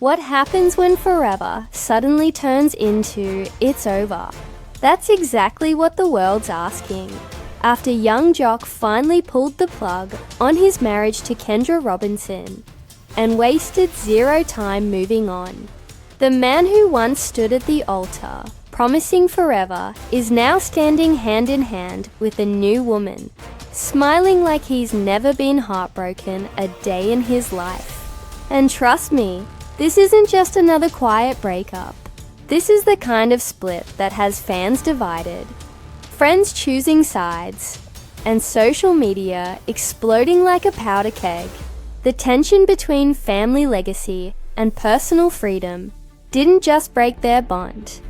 What happens when forever suddenly turns into it's over? That's exactly what the world's asking. After Yung Joc finally pulled the plug on his marriage to Kendra Robinson and wasted zero time moving on. The man who once stood at the altar, promising forever, is now standing hand in hand with a new woman, smiling like he's never been heartbroken a day in his life. And trust me, this isn't just another quiet breakup. This is the kind of split that has fans divided, friends choosing sides, and social media exploding like a powder keg. The tension between family legacy and personal freedom didn't just break their bond,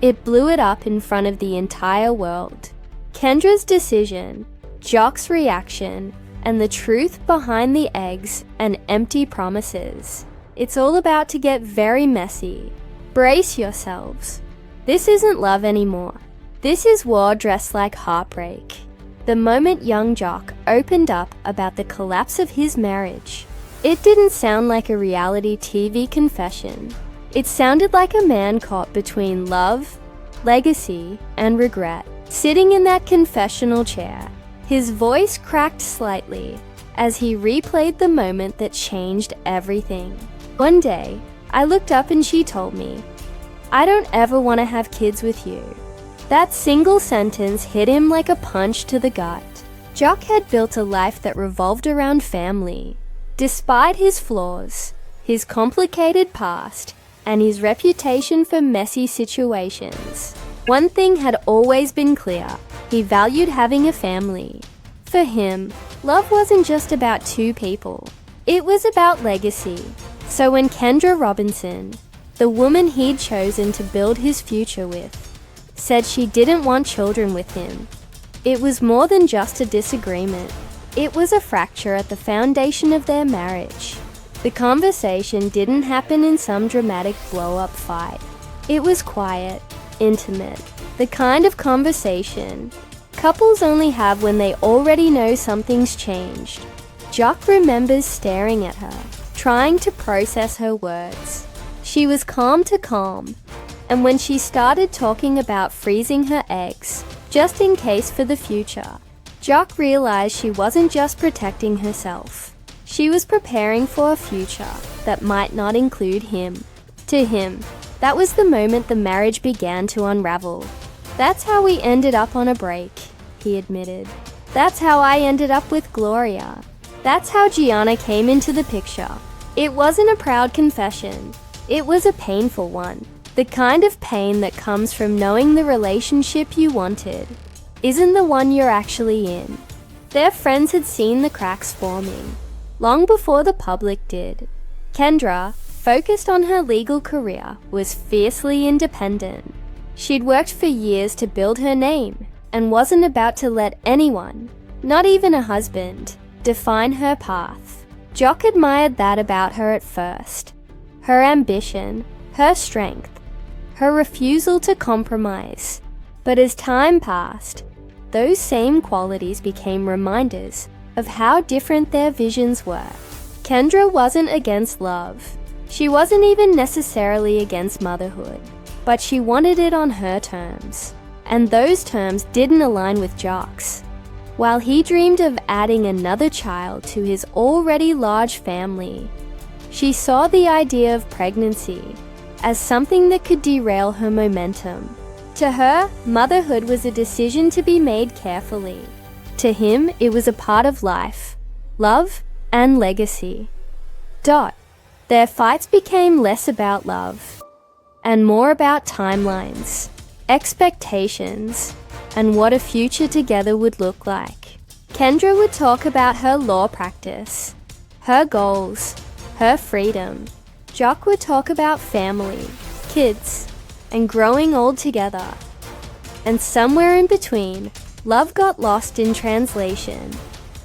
it blew it up in front of the entire world. Kendra's decision, Joc's reaction, and the truth behind the eggs and empty promises. It's all about to get very messy. Brace yourselves. This isn't love anymore. This is war dressed like heartbreak. The moment Yung Joc opened up about the collapse of his marriage, it didn't sound like a reality TV confession. It sounded like a man caught between love, legacy, and regret. Sitting in that confessional chair, his voice cracked slightly as he replayed the moment that changed everything. One day, I looked up and she told me, "I don't ever want to have kids with you." That single sentence hit him like a punch to the gut. Joc had built a life that revolved around family. Despite his flaws, his complicated past, and his reputation for messy situations, one thing had always been clear: he valued having a family. For him, love wasn't just about two people, it was about legacy. So when Kendra Robinson, the woman he'd chosen to build his future with, said she didn't want children with him, it was more than just a disagreement. It was a fracture at the foundation of their marriage. The conversation didn't happen in some dramatic blow-up fight. It was quiet, intimate, the kind of conversation couples only have when they already know something's changed. Joc remembers staring at her, trying to process her words. She was calm to calm, and when she started talking about freezing her eggs, just in case for the future, Joc realized she wasn't just protecting herself. She was preparing for a future that might not include him. To him, that was the moment the marriage began to unravel. "That's how we ended up on a break," he admitted. "That's how I ended up with Gloria. That's how Gianna came into the picture." It wasn't a proud confession. It was a painful one. The kind of pain that comes from knowing the relationship you wanted isn't the one you're actually in. Their friends had seen the cracks forming, long before the public did. Kendra, focused on her legal career, was fiercely independent. She'd worked for years to build her name and wasn't about to let anyone, not even a husband, define her path. Joc admired that about her at first. Her ambition, her strength, her refusal to compromise. But as time passed, those same qualities became reminders of how different their visions were. Kendra wasn't against love. She wasn't even necessarily against motherhood, but she wanted it on her terms. And those terms didn't align with Joc's. While he dreamed of adding another child to his already large family, she saw the idea of pregnancy as something that could derail her momentum. To her, motherhood was a decision to be made carefully. To him, it was a part of life, love, and legacy. Their fights became less about love and more about timelines, expectations, and what a future together would look like. Kendra would talk about her law practice, her goals, her freedom. Joc would talk about family, kids, and growing old together. And somewhere in between, love got lost in translation.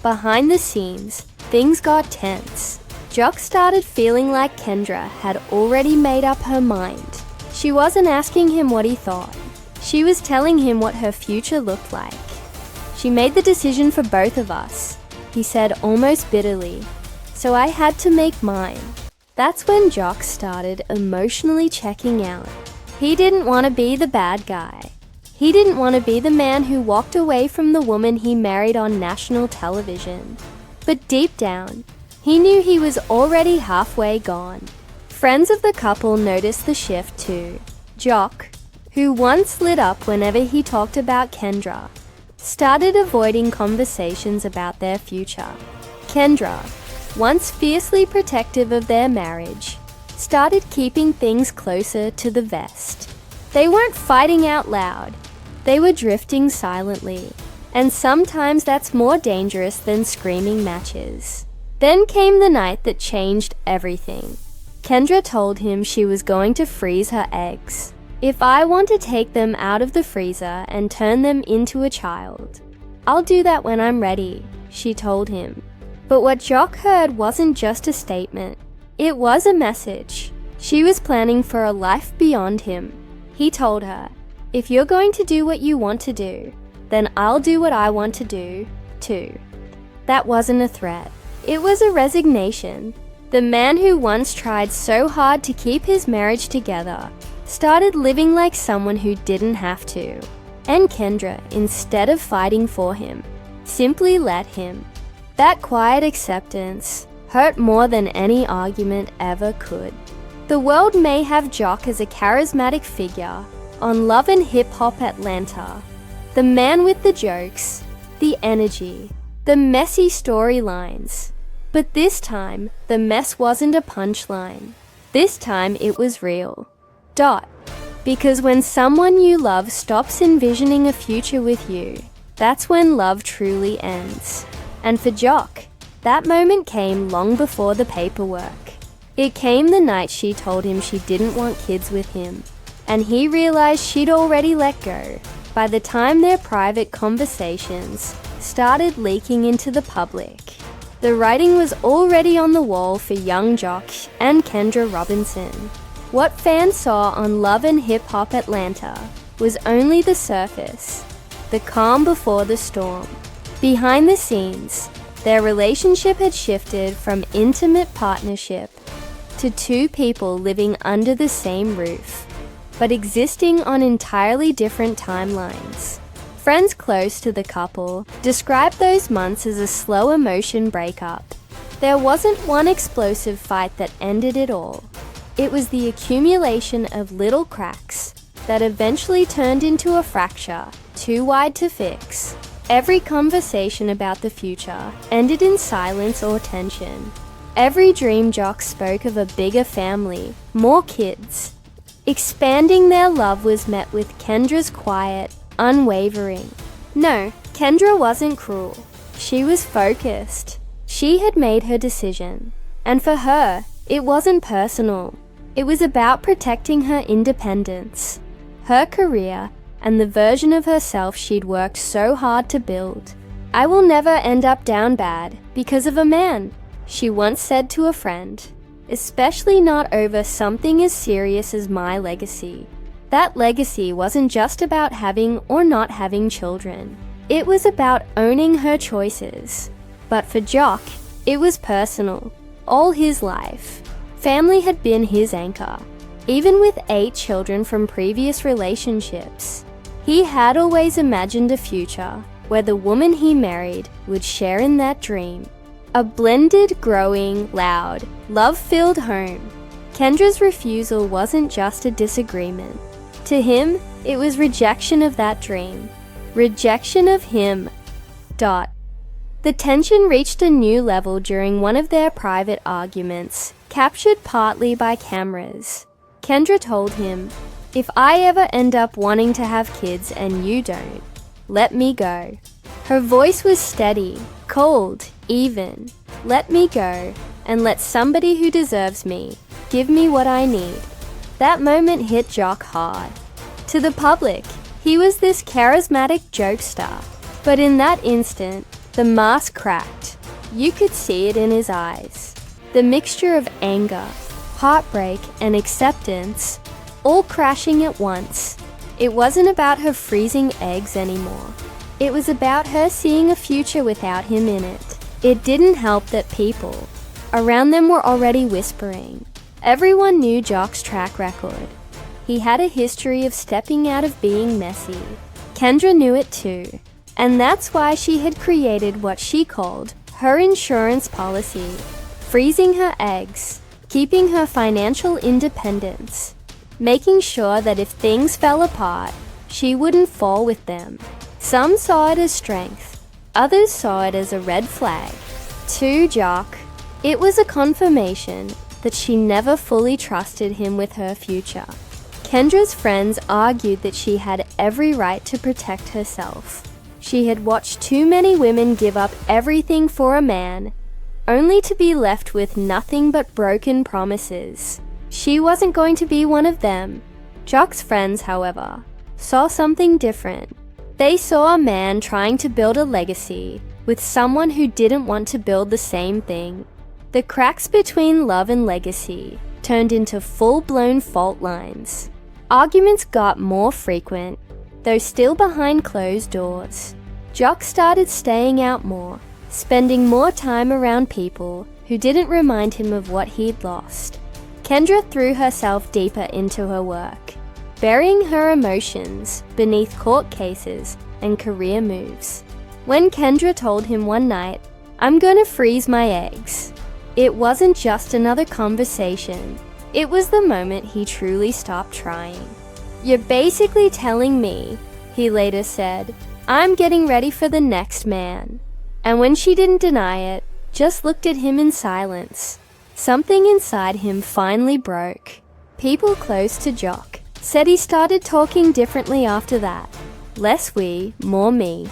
Behind the scenes, things got tense. Joc started feeling like Kendra had already made up her mind. She wasn't asking him what he thought. She was telling him what her future looked like. "She made the decision for both of us," he said almost bitterly. "So I had to make mine. That's when Joc started emotionally checking out. He didn't want to be the bad guy. He didn't want to be the man who walked away from the woman he married on national television. But deep down, he knew he was already halfway gone. Friends of the couple noticed the shift too. Joc, who once lit up whenever he talked about Kendra, started avoiding conversations about their future. Kendra, once fiercely protective of their marriage, started keeping things closer to the vest. They weren't fighting out loud. They were drifting silently, and sometimes that's more dangerous than screaming matches. Then came the night that changed everything. Kendra told him she was going to freeze her eggs. "If I want to take them out of the freezer and turn them into a child, I'll do that when I'm ready," she told him. But what Joc heard wasn't just a statement. It was a message. She was planning for a life beyond him. He told her, "If you're going to do what you want to do, then I'll do what I want to do, too." That wasn't a threat. It was a resignation. The man who once tried so hard to keep his marriage together started living like someone who didn't have to. And Kendra, instead of fighting for him, simply let him. That quiet acceptance hurt more than any argument ever could. The world may have Joc as a charismatic figure on Love and Hip Hop Atlanta, the man with the jokes, the energy, the messy storylines. But this time, the mess wasn't a punchline. This time it was real. Because when someone you love stops envisioning a future with you, that's when love truly ends. And for Joc, that moment came long before the paperwork. It came the night she told him she didn't want kids with him, and he realized she'd already let go. By the time their private conversations started leaking into the public, the writing was already on the wall for Yung Joc and Kendra Robinson. What fans saw on Love and Hip Hop Atlanta was only the surface, the calm before the storm. Behind the scenes, their relationship had shifted from intimate partnership to two people living under the same roof, but existing on entirely different timelines. Friends close to the couple described those months as a slow emotion breakup. There wasn't one explosive fight that ended it all. It was the accumulation of little cracks that eventually turned into a fracture too wide to fix. Every conversation about the future ended in silence or tension. Every dream Joc spoke of a bigger family, more kids. Expanding their love was met with Kendra's quiet, unwavering. No, Kendra wasn't cruel. She was focused. She had made her decision. And for her, it wasn't personal. It was about protecting her independence, her career, and the version of herself she'd worked so hard to build. "I will never end up down bad because of a man," she once said to a friend, "especially not over something as serious as my legacy." That legacy wasn't just about having or not having children. It was about owning her choices. But for Joc, it was personal. All his life, family had been his anchor. Even with 8 children from previous relationships, he had always imagined a future where the woman he married would share in that dream. A blended, growing, loud, love-filled home. Kendra's refusal wasn't just a disagreement. To him, it was rejection of that dream. Rejection of him. The tension reached a new level during one of their private arguments, captured partly by cameras. Kendra told him, "If I ever end up wanting to have kids and you don't, let me go." Her voice was steady, cold, even. "Let me go, and let somebody who deserves me give me what I need." That moment hit Joc hard. To the public, he was this charismatic jokester. But in that instant, the mask cracked. You could see it in his eyes. The mixture of anger, heartbreak, and acceptance, all crashing at once. It wasn't about her freezing eggs anymore. It was about her seeing a future without him in it. It didn't help that people around them were already whispering, Everyone knew Joc's track record. He had a history of stepping out of being messy. Kendra knew it too, and that's why she had created what she called her insurance policy, freezing her eggs, keeping her financial independence, making sure that if things fell apart, she wouldn't fall with them. Some saw it as strength, others saw it as a red flag. To Joc, it was a confirmation that she never fully trusted him with her future. Kendra's friends argued that she had every right to protect herself. She had watched too many women give up everything for a man, only to be left with nothing but broken promises. She wasn't going to be one of them. Joc's friends, however, saw something different. They saw a man trying to build a legacy with someone who didn't want to build the same thing. The cracks between love and legacy turned into full-blown fault lines. Arguments got more frequent, though still behind closed doors. Joc started staying out more, spending more time around people who didn't remind him of what he'd lost. Kendra threw herself deeper into her work, burying her emotions beneath court cases and career moves. When Kendra told him one night, "I'm gonna freeze my eggs," it wasn't just another conversation. It was the moment he truly stopped trying. "You're basically telling me," he later said, "I'm getting ready for the next man." And when she didn't deny it, just looked at him in silence, something inside him finally broke. People close to Joc said he started talking differently after that. Less we, more me.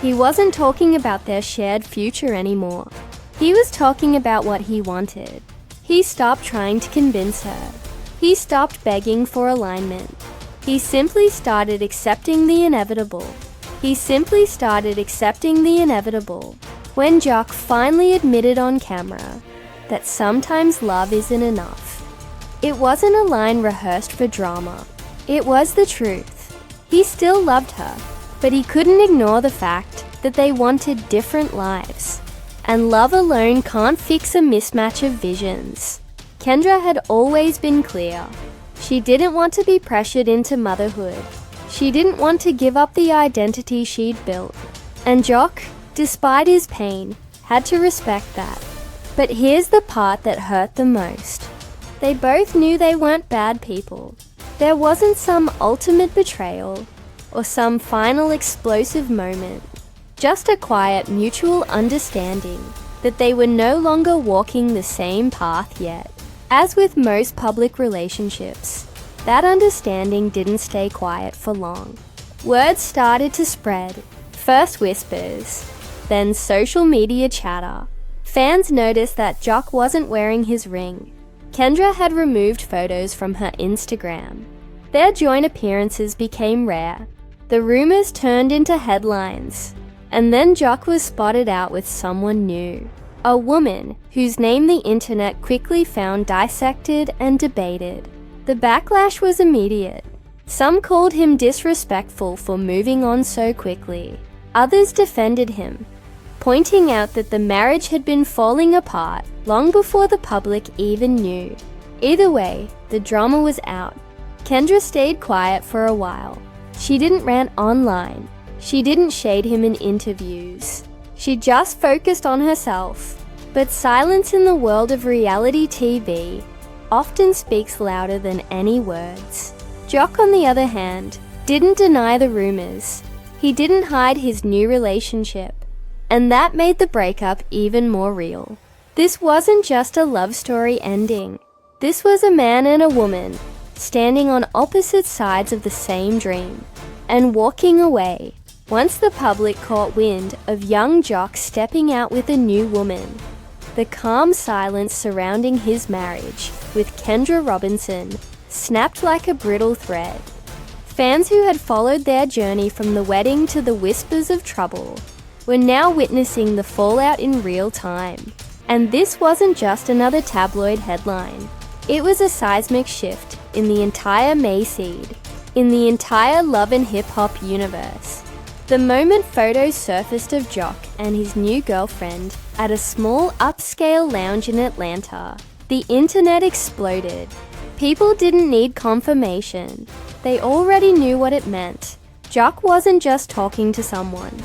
He wasn't talking about their shared future anymore. He was talking about what he wanted. He stopped trying to convince her. He stopped begging for alignment. He simply started accepting the inevitable. He simply started accepting the inevitable. When Joc finally admitted on camera that sometimes love isn't enough, it wasn't a line rehearsed for drama. It was the truth. He still loved her, but he couldn't ignore the fact that they wanted different lives. And love alone can't fix a mismatch of visions. Kendra had always been clear. She didn't want to be pressured into motherhood. She didn't want to give up the identity she'd built. And Joc, despite his pain, had to respect that. But here's the part that hurt the most. They both knew they weren't bad people. There wasn't some ultimate betrayal or some final explosive moment. Just a quiet mutual understanding that they were no longer walking the same path yet. As with most public relationships, that understanding didn't stay quiet for long. Words started to spread, first whispers, then social media chatter. Fans noticed that Joc wasn't wearing his ring. Kendra had removed photos from her Instagram. Their joint appearances became rare. The rumors turned into headlines. And then Joc was spotted out with someone new. A woman whose name the internet quickly found dissected and debated. The backlash was immediate. Some called him disrespectful for moving on so quickly. Others defended him, pointing out that the marriage had been falling apart long before the public even knew. Either way, the drama was out. Kendra stayed quiet for a while. She didn't rant online. She didn't shade him in interviews. She just focused on herself. But silence in the world of reality TV often speaks louder than any words. Joc, on the other hand, didn't deny the rumors. He didn't hide his new relationship. And that made the breakup even more real. This wasn't just a love story ending. This was a man and a woman standing on opposite sides of the same dream and walking away. Once the public caught wind of Yung Joc stepping out with a new woman, the calm silence surrounding his marriage with Kendra Robinson snapped like a brittle thread. Fans who had followed their journey from the wedding to the whispers of trouble were now witnessing the fallout in real time. And this wasn't just another tabloid headline. It was a seismic shift in the entire Mayseed, in the entire love and hip-hop universe. The moment photos surfaced of Joc and his new girlfriend at a small upscale lounge in Atlanta, The internet exploded. People didn't need confirmation. They already knew what it meant. Joc wasn't just talking to someone.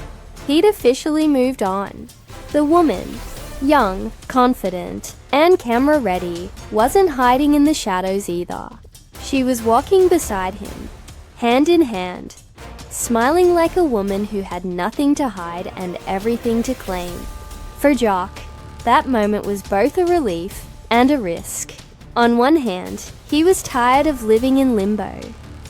He'd officially moved on. The woman, young, confident, and camera-ready, wasn't hiding in the shadows either. She was walking beside him, hand in hand, smiling like a woman who had nothing to hide and everything to claim. For Joc, that moment was both a relief and a risk. On one hand, he was tired of living in limbo,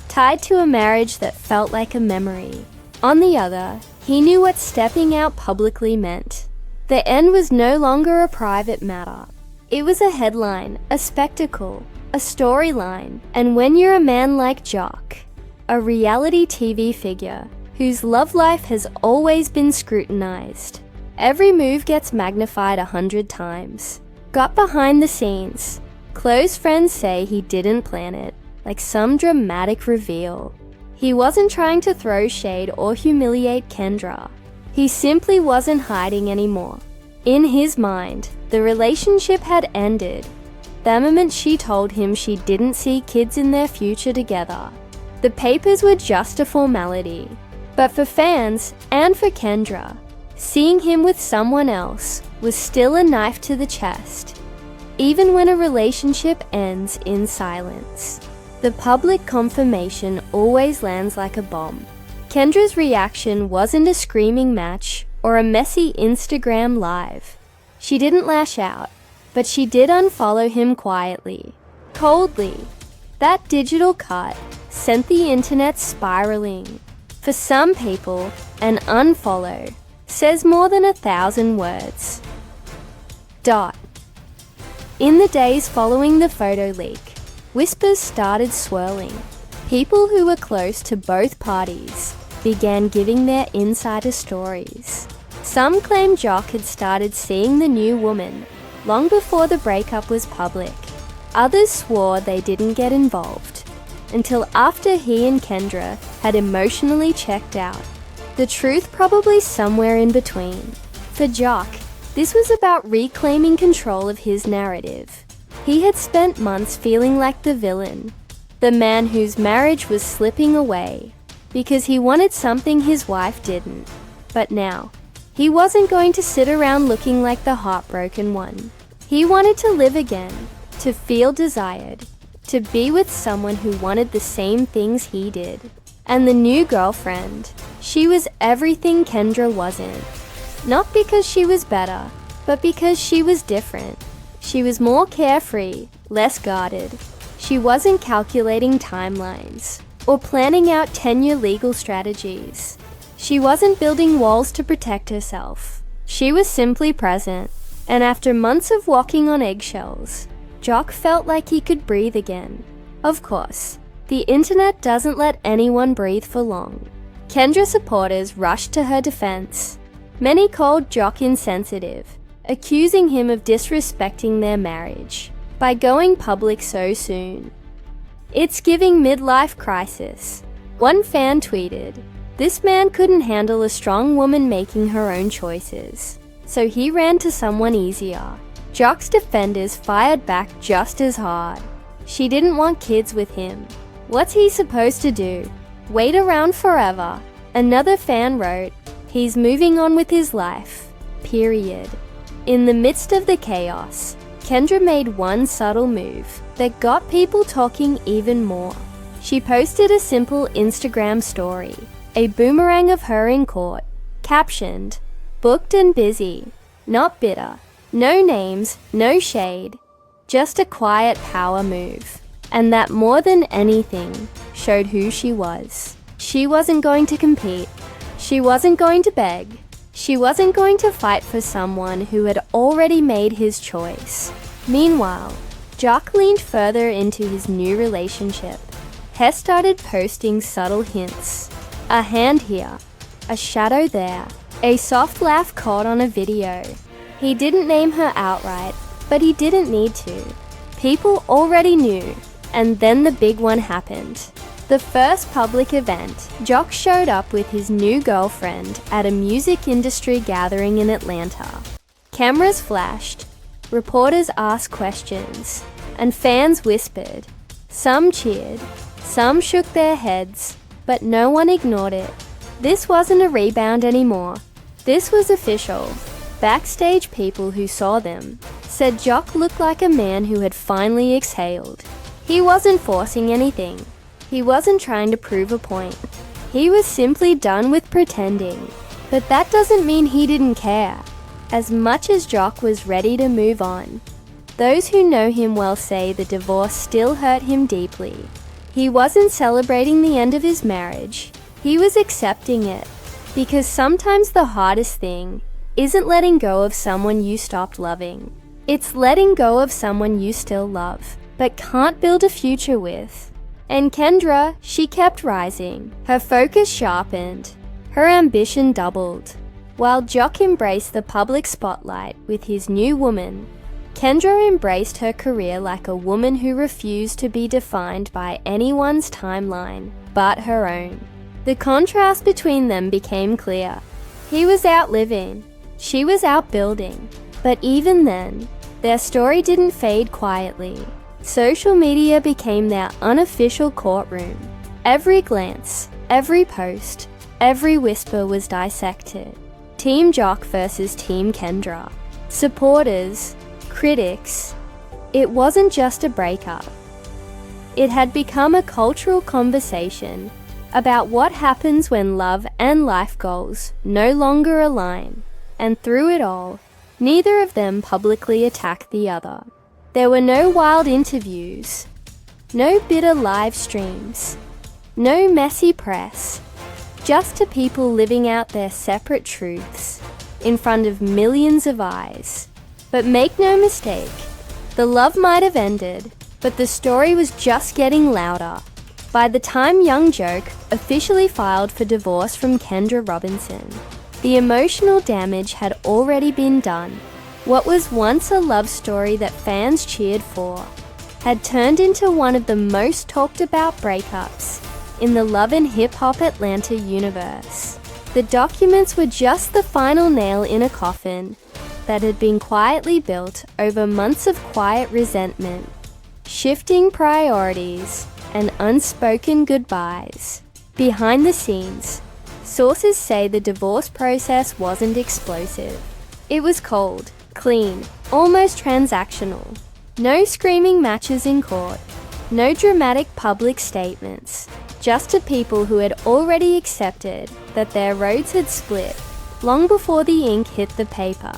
tied to a marriage that felt like a memory. On the other, he knew what stepping out publicly meant. The end was no longer a private matter. It was a headline, a spectacle, a storyline. And when you're a man like Joc, a reality TV figure whose love life has always been scrutinized, every move gets magnified 100 times. Got behind the scenes. Close friends say he didn't plan it, like some dramatic reveal. He wasn't trying to throw shade or humiliate Kendra. He simply wasn't hiding anymore. In his mind, the relationship had ended the moment she told him she didn't see kids in their future together. The papers were just a formality. But for fans and for Kendra, seeing him with someone else was still a knife to the chest. Even when a relationship ends in silence, the public confirmation always lands like a bomb. Kendra's reaction wasn't a screaming match or a messy Instagram live. She didn't lash out, but she did unfollow him quietly, coldly. That digital cut sent the internet spiraling. For some people, an unfollow says more than 1,000 words. In the days following the photo leak, whispers started swirling. People who were close to both parties began giving their insider stories. Some claimed Joc had started seeing the new woman long before the breakup was public. Others swore they didn't get involved until after he and Kendra had emotionally checked out. The truth probably somewhere in between. For Joc, this was about reclaiming control of his narrative. He had spent months feeling like the villain, the man whose marriage was slipping away because he wanted something his wife didn't. But now, he wasn't going to sit around looking like the heartbroken one. He wanted to live again, to feel desired, to be with someone who wanted the same things he did. And the new girlfriend, she was everything Kendra wasn't. Not because she was better, but because she was different. She was more carefree, less guarded. She wasn't calculating timelines or planning out 10-year legal strategies. She wasn't building walls to protect herself. She was simply present. And after months of walking on eggshells, Joc felt like he could breathe again. Of course, the internet doesn't let anyone breathe for long. Kendra supporters rushed to her defense. Many called Joc insensitive, accusing him of disrespecting their marriage by going public so soon. It's giving midlife crisis. One fan tweeted, "This man couldn't handle a strong woman making her own choices, so he ran to someone easier." Joc's defenders fired back just as hard. She didn't want kids with him. What's he supposed to do? Wait around forever? Another fan wrote, "He's moving on with his life, period." In the midst of the chaos, Kendra made one subtle move that got people talking even more. She posted a simple Instagram story, a boomerang of her in court, captioned, "Booked and busy, not bitter." No names, no shade, just a quiet power move. And that more than anything showed who she was. She wasn't going to compete. She wasn't going to beg. She wasn't going to fight for someone who had already made his choice. Meanwhile, Joc leaned further into his new relationship. Hess started posting subtle hints. A hand here, a shadow there, a soft laugh caught on a video. He didn't name her outright, but he didn't need to. People already knew, and then the big one happened. The first public event, Joc showed up with his new girlfriend at a music industry gathering in Atlanta. Cameras flashed, Reporters asked questions, and fans whispered. Some cheered, some shook their heads, but no one ignored it. This wasn't a rebound anymore. This was official. Backstage people who saw them said Joc looked like a man who had finally exhaled. He wasn't forcing anything. He wasn't trying to prove a point. He was simply done with pretending. But that doesn't mean he didn't care. As much as Joc was ready to move on, those who know him well say the divorce still hurt him deeply. He wasn't celebrating the end of his marriage. He was accepting it. Because sometimes the hardest thing isn't letting go of someone you stopped loving. It's letting go of someone you still love, but can't build a future with. And Kendra, she kept rising. Her focus sharpened. Her ambition doubled. While Joc embraced the public spotlight with his new woman, Kendra embraced her career like a woman who refused to be defined by anyone's timeline but her own. The contrast between them became clear. He was out living, she was out building. But even then, their story didn't fade quietly. Social media became their unofficial courtroom. Every glance, every post, every whisper was dissected. Team Joc versus Team Kendra. Supporters, critics. It wasn't just a breakup. It had become a cultural conversation about what happens when love and life goals no longer align. And through it all, neither of them publicly attacked the other. There were no wild interviews, no bitter live streams, no messy press, just two people living out their separate truths in front of millions of eyes. But make no mistake, the love might have ended, but the story was just getting louder. By the time Yung Joc officially filed for divorce from Kendra Robinson, the emotional damage had already been done. What was once a love story that fans cheered for had turned into one of the most talked about breakups in the love and hip-hop Atlanta universe. The documents were just the final nail in a coffin that had been quietly built over months of quiet resentment, shifting priorities, and unspoken goodbyes. Behind the scenes, sources say the divorce process wasn't explosive. It was cold, clean, almost transactional. No screaming matches in court, no dramatic public statements, just to people who had already accepted that their roads had split long before the ink hit the paper.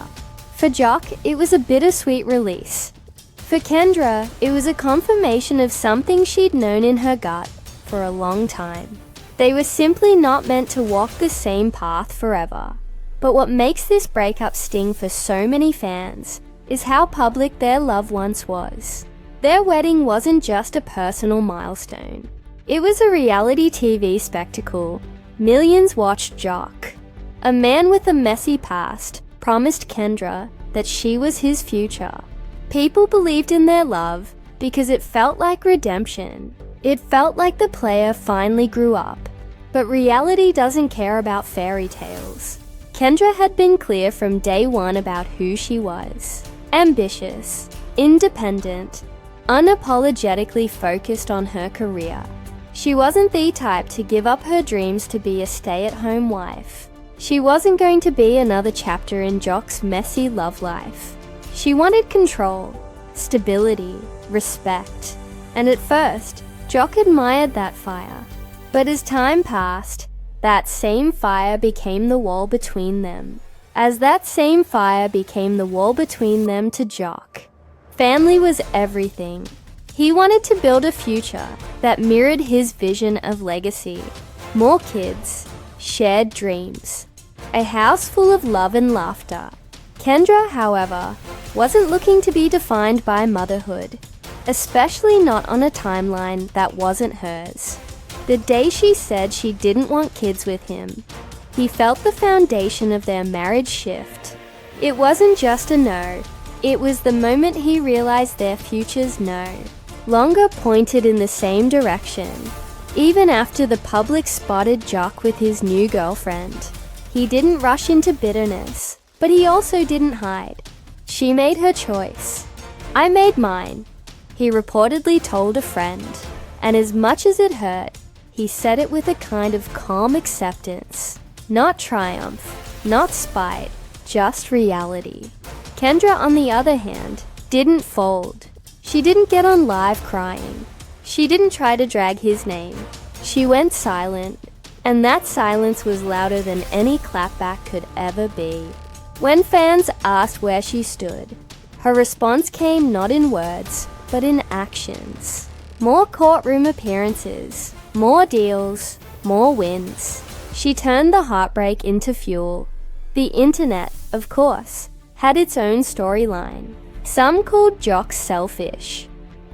For Joc, it was a bittersweet release. For Kendra, it was a confirmation of something she'd known in her gut for a long time. They were simply not meant to walk the same path forever. But what makes this breakup sting for so many fans is how public their love once was. Their wedding wasn't just a personal milestone. It was a reality TV spectacle. Millions watched Joc. A man with a messy past promised Kendra that she was his future. People believed in their love because it felt like redemption. It felt like the player finally grew up. But reality doesn't care about fairy tales. Kendra had been clear from day one about who she was. Ambitious, independent, unapologetically focused on her career. She wasn't the type to give up her dreams to be a stay-at-home wife. She wasn't going to be another chapter in Joc's messy love life. She wanted control, stability, respect. And at first, Joc admired that fire. But as time passed, that same fire became the wall between them. As that same fire became the wall between them to Joc, family was everything. He wanted to build a future that mirrored his vision of legacy. More kids, shared dreams, a house full of love and laughter. Kendra, however, wasn't looking to be defined by motherhood, especially not on a timeline that wasn't hers. The day she said she didn't want kids with him, he felt the foundation of their marriage shift. It wasn't just a no, it was the moment he realized their future's no longer pointed in the same direction. Even after the public spotted Joc with his new girlfriend, he didn't rush into bitterness, but he also didn't hide. She made her choice. I made mine, he reportedly told a friend. And as much as it hurt, he said it with a kind of calm acceptance. Not triumph, not spite, just reality. Kendra, on the other hand, didn't fold. She didn't get on live crying. She didn't try to drag his name. She went silent, and that silence was louder than any clapback could ever be. When fans asked where she stood, her response came not in words, but in actions. More courtroom appearances, more deals, more wins. She turned the heartbreak into fuel. The internet, of course, had its own storyline. Some called Joc selfish,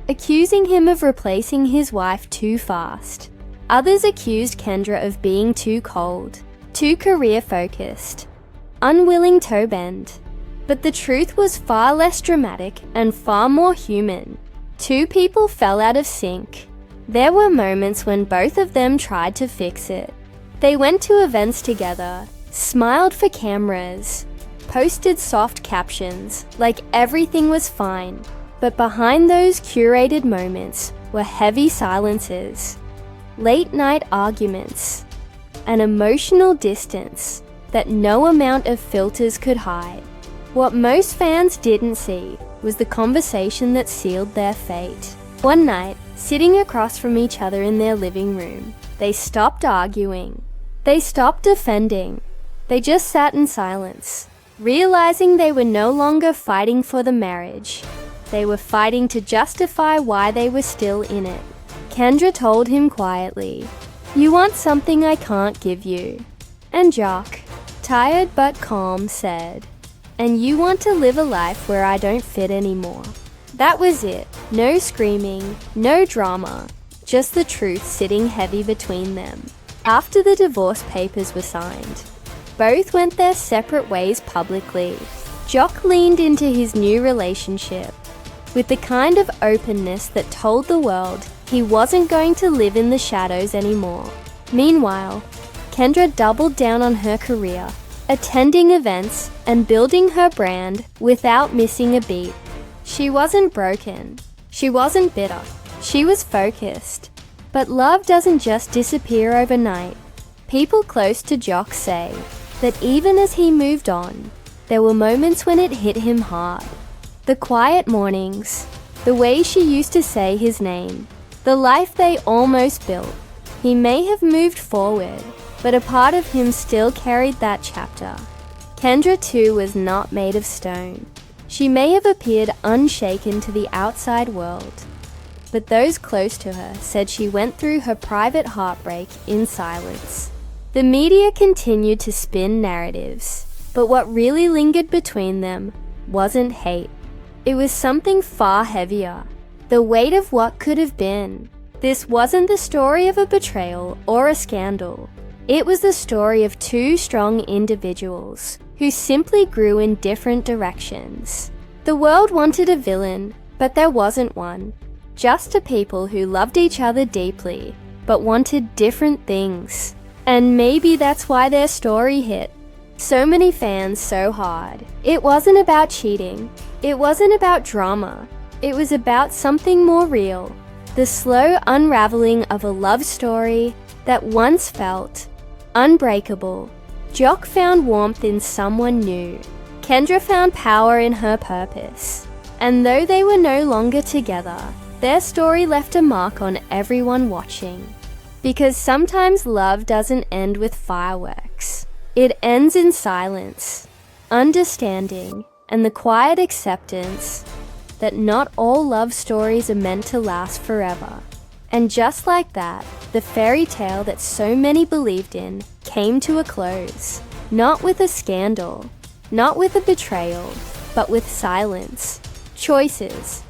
accusing him of replacing his wife too fast. Others accused Kendra of being too cold, too career-focused, unwilling to bend. But the truth was far less dramatic and far more human. Two people fell out of sync. There were moments when both of them tried to fix it. They went to events together, smiled for cameras, posted soft captions like everything was fine. But behind those curated moments were heavy silences, late-night arguments, an emotional distance that no amount of filters could hide. What most fans didn't see was the conversation that sealed their fate. One night, sitting across from each other in their living room, they stopped arguing. They stopped defending. They just sat in silence, realizing they were no longer fighting for the marriage. They were fighting to justify why they were still in it. Kendra told him quietly, "You want something I can't give you." And Joc, tired but calm, said, "And you want to live a life where I don't fit anymore." That was it. No screaming, no drama, just the truth sitting heavy between them. After the divorce papers were signed, both went their separate ways publicly. Joc leaned into his new relationship with the kind of openness that told the world he wasn't going to live in the shadows anymore. Meanwhile, Kendra doubled down on her career, attending events and building her brand without missing a beat. She wasn't broken. She wasn't bitter. She was focused. But love doesn't just disappear overnight. People close to Joc say that even as he moved on, there were moments when it hit him hard. The quiet mornings, the way she used to say his name, the life they almost built. He may have moved forward, but a part of him still carried that chapter. Kendra too was not made of stone. She may have appeared unshaken to the outside world, but those close to her said she went through her private heartbreak in silence. The media continued to spin narratives, but what really lingered between them wasn't hate. It was something far heavier, the weight of what could have been. This wasn't the story of a betrayal or a scandal. It was the story of two strong individuals who simply grew in different directions. The world wanted a villain, but there wasn't one. Just a people who loved each other deeply, but wanted different things. And maybe that's why their story hit so many fans so hard. It wasn't about cheating. It wasn't about drama. It was about something more real. The slow unraveling of a love story that once felt unbreakable. Joc found warmth in someone new. Kendra found power in her purpose. And though they were no longer together, their story left a mark on everyone watching. Because sometimes love doesn't end with fireworks. It ends in silence, understanding, and the quiet acceptance that not all love stories are meant to last forever. And just like that, the fairy tale that so many believed in came to a close. Not with a scandal, not with a betrayal, but with silence, choices,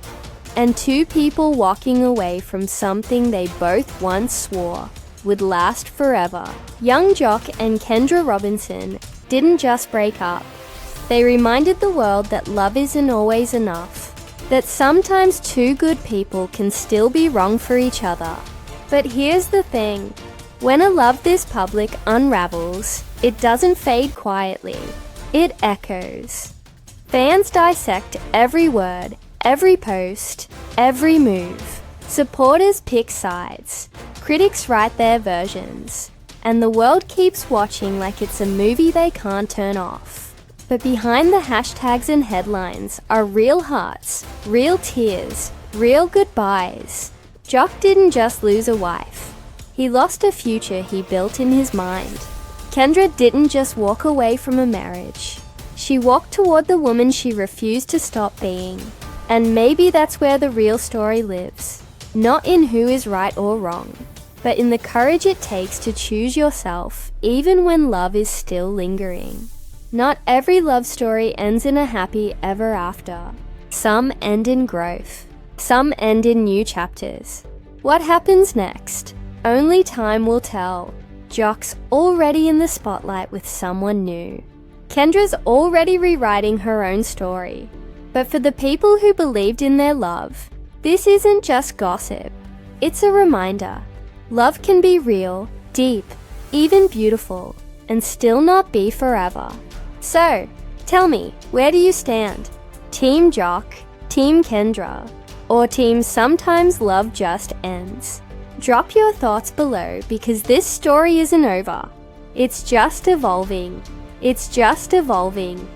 and two people walking away from something they both once swore would last forever. Yung Joc and Kendra Robinson didn't just break up. They reminded the world that love isn't always enough, that sometimes two good people can still be wrong for each other. But here's the thing, when a love this public unravels, it doesn't fade quietly, it echoes. Fans dissect every word, every post, every move. Supporters pick sides. Critics write their versions. And the world keeps watching like it's a movie they can't turn off. But behind the hashtags and headlines are real hearts, real tears, real goodbyes. Joc didn't just lose a wife. He lost a future he built in his mind. Kendra didn't just walk away from a marriage. She walked toward the woman she refused to stop being. And maybe that's where the real story lives. Not in who is right or wrong, but in the courage it takes to choose yourself even when love is still lingering. Not every love story ends in a happy ever after. Some end in growth. Some end in new chapters. What happens next? Only time will tell. Joc's already in the spotlight with someone new. Kendra's already rewriting her own story. But for the people who believed in their love, this isn't just gossip. It's a reminder. Love can be real, deep, even beautiful, and still not be forever. So, tell me, where do you stand? Team Joc, Team Kendra, or Team Sometimes Love Just Ends? Drop your thoughts below because this story isn't over. It's just evolving. It's just evolving.